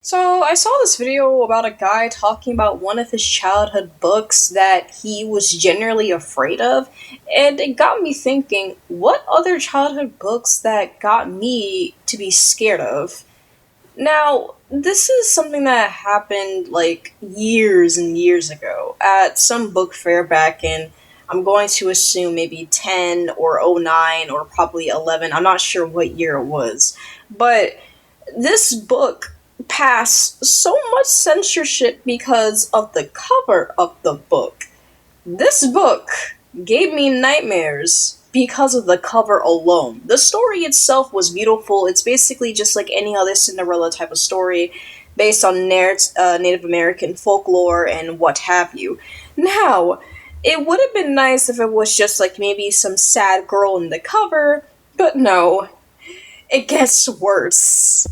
So, I saw this video about a guy talking about one of his childhood books that he was generally afraid of, and it got me thinking, what other childhood books that got me to be scared of? Now, this is something that happened like years and years ago at some book fair back in, I'm going to assume maybe 10 or '09 or probably 11. I'm not sure what year it was. But this book passed so much censorship because of the cover of the book. This book gave me nightmares because of the cover alone. The story itself was beautiful. It's basically just like any other Cinderella type of story based on Native American folklore and what have you. Now, it would have been nice if it was just like maybe some sad girl in the cover, but no, it gets worse.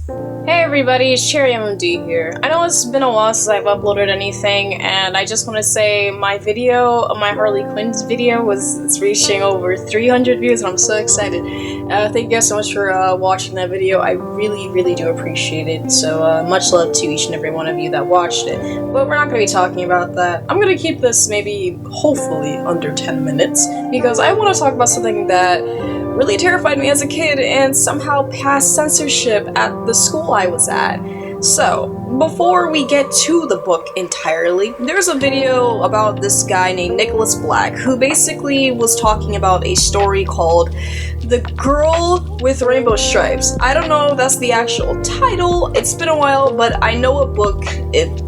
Hey everybody, it's Cherry MMD here. I know it's been a while since I've uploaded anything, and I just want to say my Harley Quinn's video it's reaching over 300 views, and I'm so excited. Thank you guys so much for watching that video. I really do appreciate it, so much love to each and every one of you that watched it. But we're not going to be talking about that. I'm going to keep this maybe, hopefully, under 10 minutes, because I want to talk about something that really terrified me as a kid and somehow passed censorship at the school I was at. So, before we get to the book entirely, there's a video about this guy named Nicholas Black who basically was talking about a story called The Girl with Rainbow Stripes. I don't know if that's the actual title, it's been a while, but I know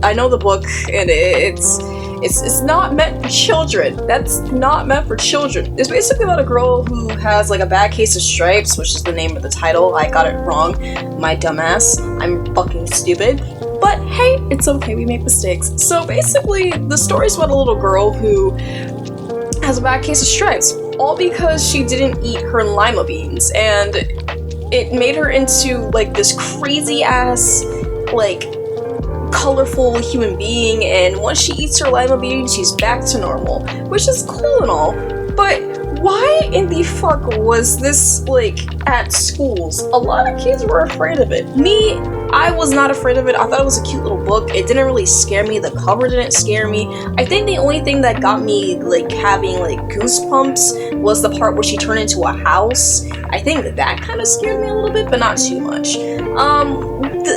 I know the book, and it's not meant for children. That's not meant for children. It's basically about a girl who has like a bad case of stripes, which is the name of the title. I got it wrong. My dumbass. I'm fucking stupid. But hey, it's okay, we make mistakes. So basically, the story's about a little girl who has a bad case of stripes, all because she didn't eat her lima beans, and it made her into like this crazy ass, like, colorful human being, and once she eats her lima beans, she's back to normal, which is cool and all, but why in the fuck was this, like, at schools? A lot of kids were afraid of it. Me, I was not afraid of it. I thought it was a cute little book. It didn't really scare me. The cover didn't scare me. I think the only thing that got me, like, having, like, goosebumps was the part where she turned into a house. I think that kind of scared me a little bit, but not too much.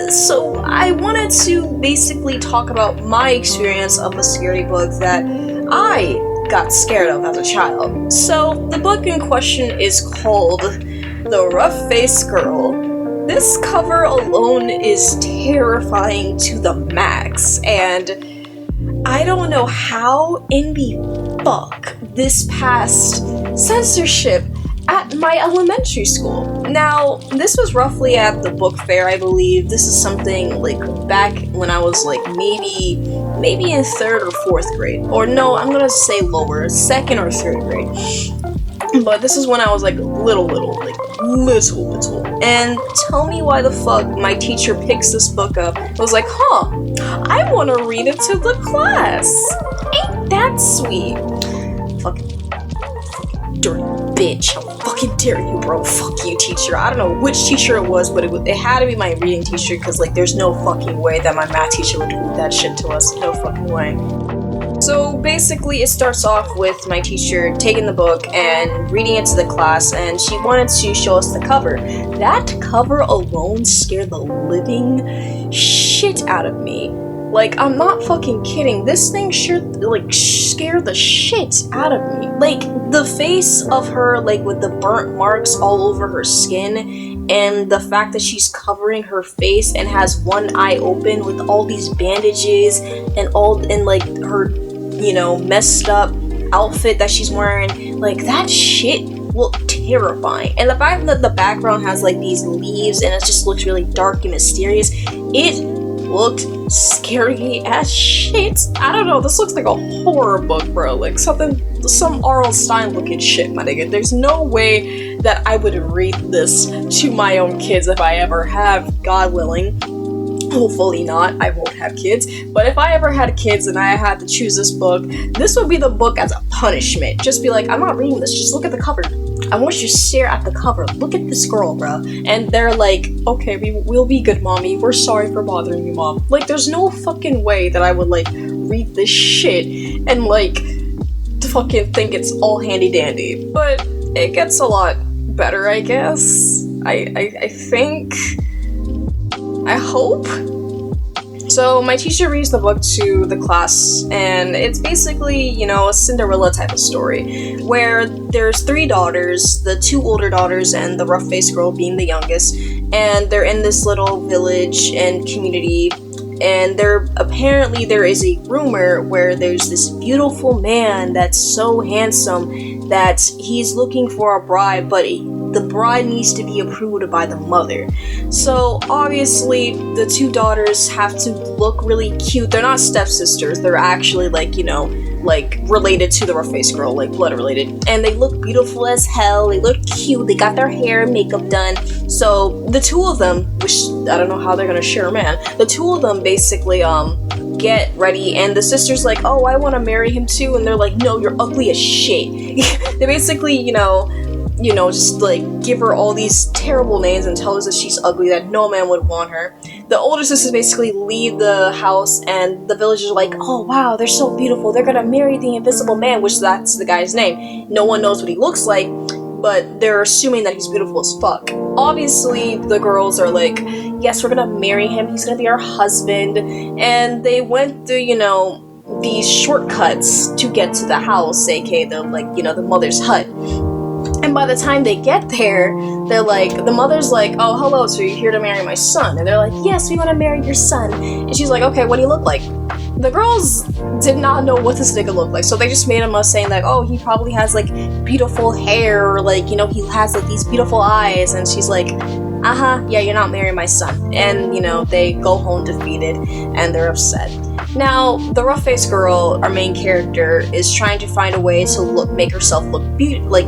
So I wanted to basically talk about my experience of the scary book that I got scared of as a child. So the book in question is called The Rough-Faced Girl. This cover alone is terrifying to the max, and I don't know how in the fuck this passed censorship at my elementary school. Now, this was roughly at the book fair, I believe. This is something like back when I was like maybe in 3rd or 4th grade. Or no, I'm gonna say lower, 2nd or 3rd grade. But this is when I was like little. And tell me why the fuck my teacher picks this book up. I was like, I wanna read it to the class. Ain't that sweet? Fucking dirty bitch. How fucking dare you, bro? Fuck you, teacher. I don't know which teacher it was, but it had to be my reading teacher, because, like, there's no fucking way that my math teacher would read that shit to us. No fucking way. So, basically, it starts off with my teacher taking the book and reading it to the class, and she wanted to show us the cover. That cover alone scared the living shit out of me. Like, I'm not fucking kidding. This thing scared the shit out of me. Like, the face of her, like, with the burnt marks all over her skin, and the fact that she's covering her face and has one eye open with all these bandages and like, her, messed up outfit that she's wearing. Like, that shit looked terrifying. And the fact that the background has, like, these leaves and it just looks really dark and mysterious, it looked scary as shit. I don't know, this looks like a horror book, bro. Like some R.L. Stine looking shit, my nigga. There's no way that I would read this to my own kids if I ever have, God willing. Hopefully not, I won't have kids. But if I ever had kids and I had to choose this book, this would be the book as a punishment. Just be like, I'm not reading this, just look at the cover. I want you to stare at the cover. Look at this girl, bro. And they're like, okay, we'll be good, mommy. We're sorry for bothering you, mom. Like, there's no fucking way that I would, like, read this shit and, like, to fucking think it's all handy dandy. But it gets a lot better, I guess. I think. I hope. So my teacher reads the book to the class, and it's basically, you know, a Cinderella type of story, where there's three daughters, the two older daughters and the rough-faced girl being the youngest, and they're in this little village and community, and there is a rumor where there's this beautiful man that's so handsome that he's looking for a bride, but the bride needs to be approved by the mother. So obviously the two daughters have to look really cute. They're not stepsisters, they're actually, like, you know, like related to the rough-faced girl, like blood related. And they look beautiful as hell, they look cute, they got their hair and makeup done. So the two of them, which I don't know how they're gonna share a man, the two of them basically get ready, and the sister's like, oh, I want to marry him too, and they're like, no, you're ugly as shit. They basically, you know, just like give her all these terrible names and tell her that she's ugly, that no man would want her. The older sisters basically leave the house, and the villagers are like, oh wow, they're so beautiful, they're gonna marry the invisible man, which that's the guy's name. No one knows what he looks like, but they're assuming that he's beautiful as fuck. Obviously, the girls are like, yes, we're gonna marry him, he's gonna be our husband, and they went through, you know, these shortcuts to get to the house, aka the, like, you know, the mother's hut. And by the time they get there, they're like, the mother's like, oh, hello, so you're here to marry my son? And they're like, yes, we want to marry your son. And she's like, okay, what do you look like? The girls did not know what this nigga looked like, so they just made him up saying like, oh, he probably has like beautiful hair, or like, you know, he has like these beautiful eyes. And she's like, yeah, you're not marrying my son. And, you know, they go home defeated and they're upset. Now, the rough-faced girl, our main character, is trying to find a way to make herself look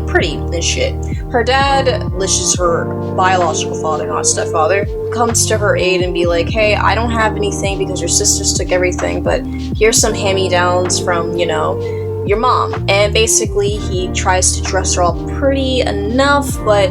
pretty and shit. Her dad, which is her biological father, not stepfather, comes to her aid and be like, hey, I don't have anything because your sisters took everything, but here's some hand-me-downs from, you know, your mom. And basically, he tries to dress her all pretty enough, but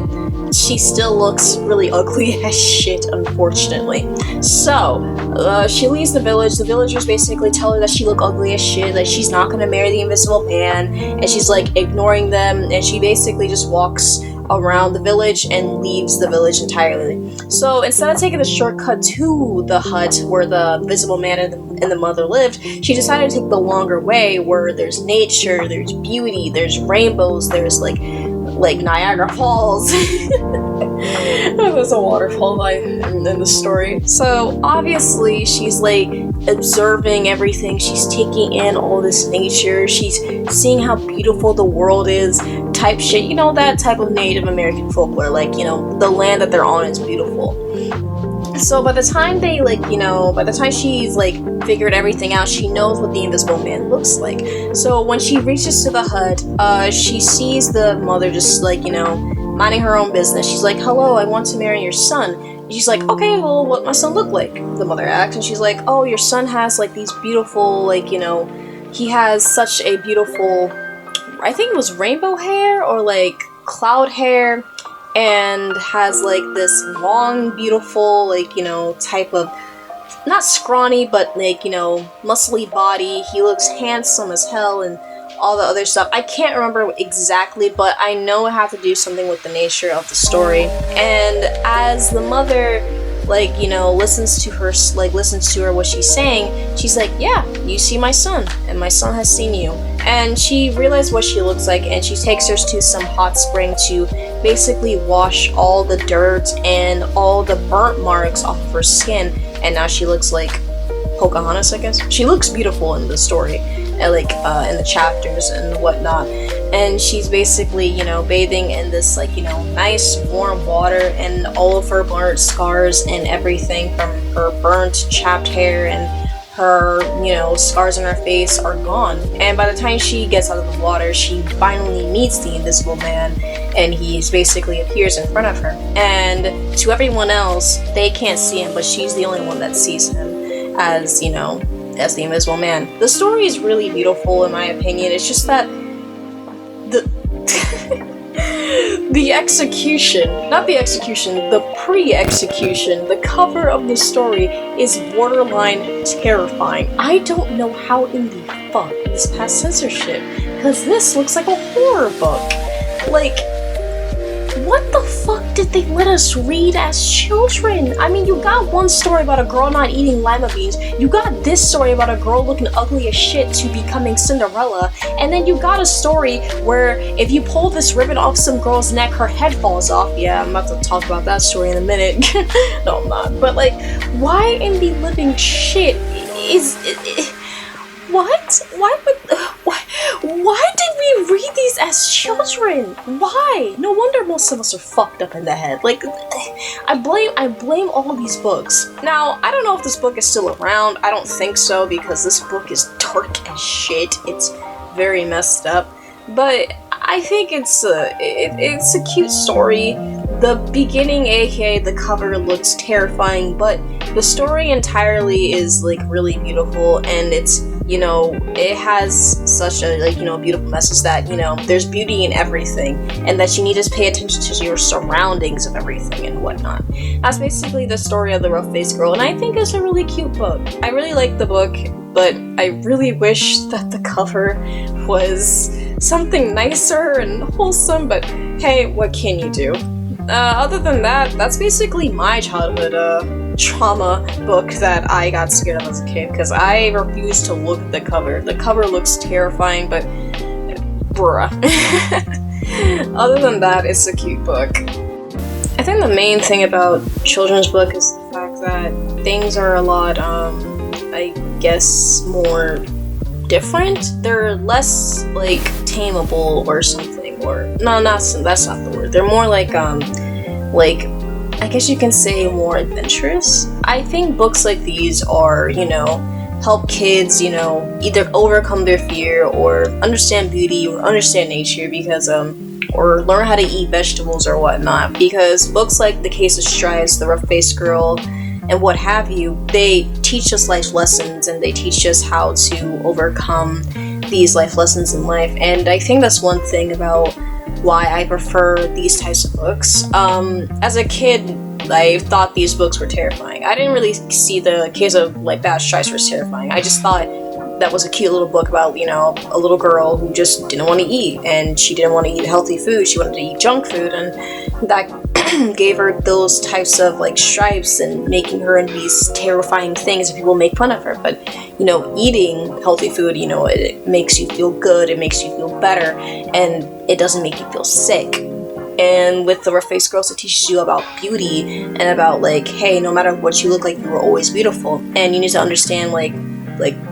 she still looks really ugly as shit, unfortunately. So, she leaves the village. The villagers basically tell her that she look ugly as shit, that she's not gonna marry the invisible man, and she's like ignoring them, and she basically just walks around the village and leaves the village entirely. So instead of taking the shortcut to the hut where the invisible man and the mother lived, she decided to take the longer way where there's nature, there's beauty, there's rainbows, there's like Niagara Falls. There's a waterfall in the story. So obviously she's like observing everything, she's taking in all this nature, she's seeing how beautiful the world is, type shit, you know, that type of Native American folklore, like, you know, the land that they're on is beautiful. So by the time she's like figured everything out, she knows what the invisible man looks like. So when she reaches to the hut, she sees the mother just like, you know, minding her own business. She's like, hello, I want to marry your son. And she's like, okay, well, what my son look like? The mother asks, and she's like, oh, your son has like these beautiful, like, you know, he has such a beautiful, I think it was rainbow hair or like cloud hair, and has like this long, beautiful, like, you know, type of, not scrawny, but like, you know, muscly body. He looks handsome as hell and all the other stuff. I can't remember exactly, but I know it had to do something with the nature of the story. And as the mother, like, you know, listens to her what she's saying, she's like, yeah, you see my son, and my son has seen you. And she realized what she looks like, and she takes her to some hot spring to basically wash all the dirt and all the burnt marks off of her skin, and now she looks like Pocahontas, I guess. She looks beautiful in the story, and like in the chapters and whatnot. And she's basically, you know, bathing in this, like, you know, nice warm water, and all of her burnt scars and everything from her burnt, chapped hair and her, you know, scars on her face are gone. And by the time she gets out of the water, she finally meets the invisible man, and he's basically appears in front of her. And to everyone else, they can't see him, but she's the only one that sees him as, you know, as the invisible man. The story is really beautiful in my opinion. It's just that The execution, not the execution, the pre-execution, the cover of the story is borderline terrifying. I don't know how in the fuck this passed censorship, because this looks like a horror book. Like, what the fuck did they let us read as children? I mean, you got one story about a girl not eating lima beans, you got this story about a girl looking ugly as shit to becoming Cinderella, and then you got a story where if you pull this ribbon off some girl's neck, her head falls off. Yeah, I'm about to talk about that story in a minute. No, I'm not. But like, why in the living shit is... What? Why did we read these as children? Why? No wonder most of us are fucked up in the head. Like, I blame all of these books. Now, I don't know if this book is still around. I don't think so, because this book is dark as shit. It's very messed up. But I think it's a cute story. The beginning, aka the cover, looks terrifying, but the story entirely is like really beautiful, and it's, you know, it has such a, like, you know, beautiful message that, you know, there's beauty in everything, and that you need to pay attention to your surroundings of everything and whatnot. That's basically the story of the rough-faced girl, and I think it's a really cute book. I really like the book, but I really wish that the cover was something nicer and wholesome, but hey, what can you do? Other than that, that's basically my childhood, trauma book that I got scared of as a kid, because I refused to look at the cover. The cover looks terrifying, but bruh. Other than that, it's a cute book. I think the main thing about children's book is the fact that things are a lot, I guess, more different. They're less, like, tameable or something, or, no, that's not the word. They're more like, I guess you can say more adventurous. I think books like these are, you know, help kids, you know, either overcome their fear or understand beauty or understand nature, because, or learn how to eat vegetables or whatnot, because books like The Case of Stripes, The Rough-Faced Girl, and what have you, they teach us life lessons, and they teach us how to overcome these life lessons in life. And I think that's one thing about why I prefer these types of books. As a kid, I thought these books were terrifying. I didn't really see The Case of, like, Bad Stripes was terrifying. I just thought that was a cute little book about, you know, a little girl who just didn't want to eat, and she didn't want to eat healthy food, she wanted to eat junk food, and that gave her those types of, like, stripes and making her into these terrifying things and people make fun of her. But, you know, eating healthy food, you know, it makes you feel good, it makes you feel better, and it doesn't make you feel sick. And with The Rough-Faced Girls, it teaches you about beauty and about, like, hey, no matter what you look like, you are always beautiful. And you need to understand, like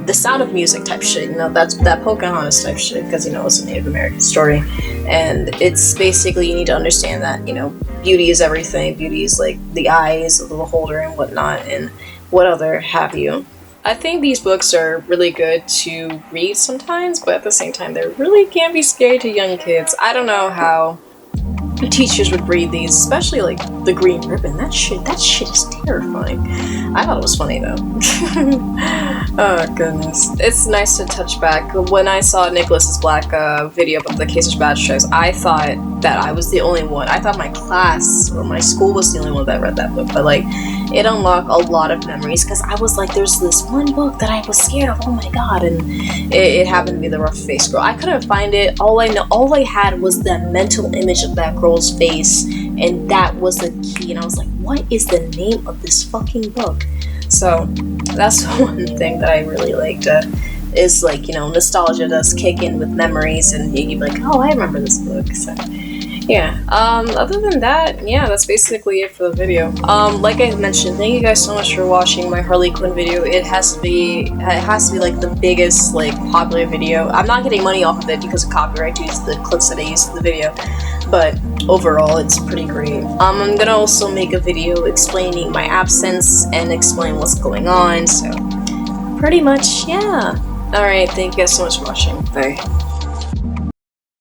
the sound of music type shit, you know, that's that Pocahontas type shit, because, you know, it's a Native American story. And it's basically, you need to understand that, you know, beauty is everything. Beauty is like the eyes of the beholder and whatnot, and what other have you. I think these books are really good to read sometimes, but at the same time, they really can be scary to young kids. I don't know how teachers would read these, especially like The Green Ribbon. That shit is terrifying. I thought it was funny though. Oh goodness. It's nice to touch back. When I saw Nicholas's Black video about The Case of Bad Stripes, I thought that I was the only one. I thought my class or my school was the only one that read that book, but like, it unlocked a lot of memories, because I was like, there's this one book that I was scared of, oh my god, and it happened to be The Rough-Faced Girl. I couldn't find it. All I had was that mental image of that girl's face, and that was the key, and I was like, what is the name of this fucking book? So that's one thing that I really liked, is like, you know, nostalgia does kick in with memories, and you'd be like, oh, I remember this book. So yeah, other than that, yeah, that's basically it for the video. Like I mentioned, thank you guys so much for watching my Harley Quinn video. It has to be like the biggest, like, popular video. I'm not getting money off of it because of copyright due to the clips that I used in the video, but overall, it's pretty great. I'm gonna also make a video explaining my absence and explain what's going on, so pretty much, yeah. Alright, thank you guys so much for watching. Bye.